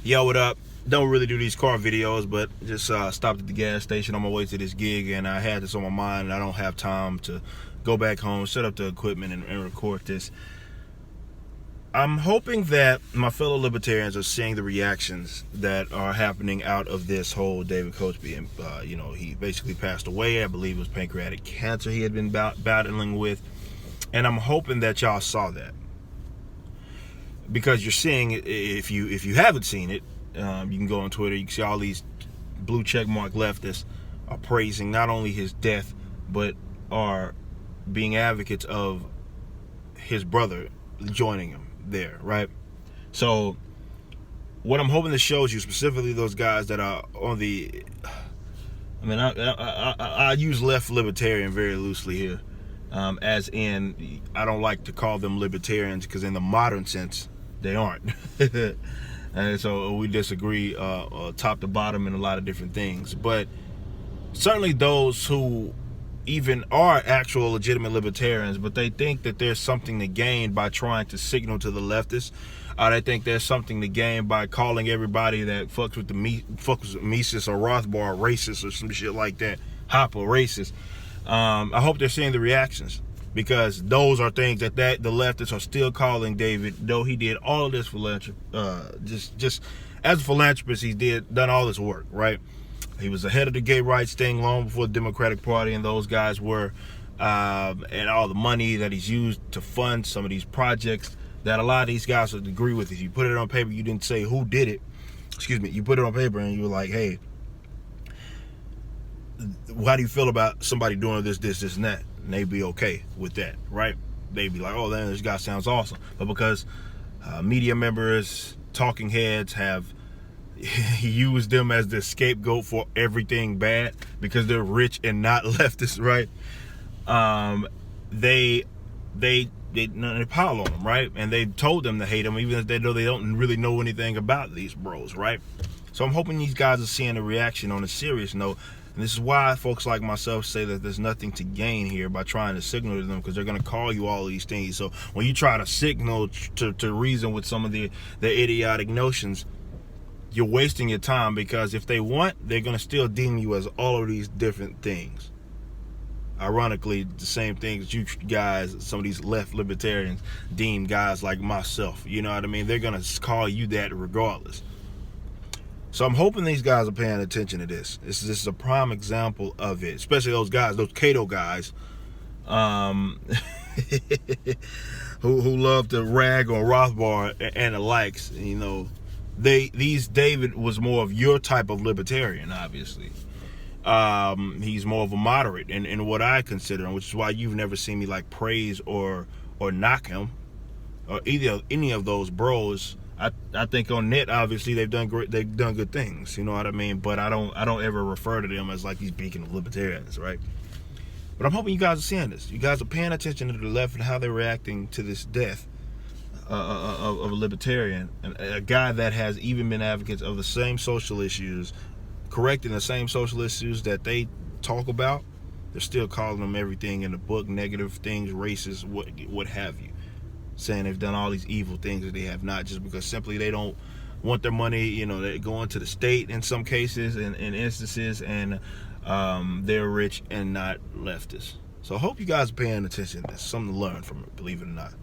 Yo, what up? Don't really do these car videos, but just stopped at the gas station on my way to this gig, and I had this on my mind. I don't have time to go back home, set up the equipment, and record this. I'm hoping that my fellow libertarians are seeing the reactions that are happening out of this whole David Koch being, he basically passed away. I believe it was pancreatic cancer he had been battling with, and I'm hoping that y'all saw that. Because you're seeing it. If you haven't seen it, you can go on Twitter. You can see all these blue checkmark leftists are praising not only his death, but are being advocates of his brother joining him there, right? So what I'm hoping this shows you, specifically those guys that are on the, I use left libertarian very loosely here, as in I don't like to call them libertarians because in the modern sense they aren't. And so we disagree top to bottom in a lot of different things. But certainly those who even are actual legitimate libertarians, but they think that there's something to gain by trying to signal to the leftists. They think there's something to gain by calling everybody that fucks with Mises or Rothbard racist or some shit like that, Hopper racist. I hope they're seeing the reactions, because those are things that the leftists are still calling David, though he did all of this philanthropy, just as a philanthropist, done all this work, right? He was ahead of the gay rights thing long before the Democratic Party and those guys were, and all the money that he's used to fund some of these projects that a lot of these guys would agree with. If you put it on paper, you didn't say who did it. Excuse me. You put it on paper and you were like, hey, how do you feel about somebody doing this, and that? And they'd be okay with that, right? They'd be like, oh, man, this guy sounds awesome. But because media members, talking heads have used them as the scapegoat for everything bad because they're rich and not leftists, right? They pile on them, right? And they told them to hate them, even if they know they don't really know anything about these bros, right? So I'm hoping these guys are seeing the reaction on a serious note. And this is why folks like myself say that there's nothing to gain here by trying to signal to them, because they're going to call you all these things. So when you try to signal to reason with some of their idiotic notions, you're wasting your time, because if they want, they're going to still deem you as all of these different things. Ironically, the same things you guys, some of these left libertarians, deem guys like myself. You know what I mean? They're going to call you that regardless. So I'm hoping these guys are paying attention to this. This is a prime example of it, especially those guys, those Cato guys, who love to rag on Rothbard and the likes. You know, David was more of your type of libertarian, obviously. He's more of a moderate in what I consider, which is why you've never seen me like praise or knock him or any of those bros. I think on net, obviously they've done good things, you know what I mean? But I don't ever refer to them as like these beacon of libertarians, right? But I'm hoping you guys are seeing this. You guys are paying attention to the left and how they're reacting to this death of a libertarian, a guy that has even been advocates of the same social issues, correcting the same social issues that they talk about. They're still calling them everything in the book, negative things, racist, what have you, saying they've done all these evil things that they have not, just because simply they don't want their money, you know, they're going to the state in some cases and in instances, and they're rich and not leftists. So I hope you guys are paying attention to this. Something to learn from it, believe it or not.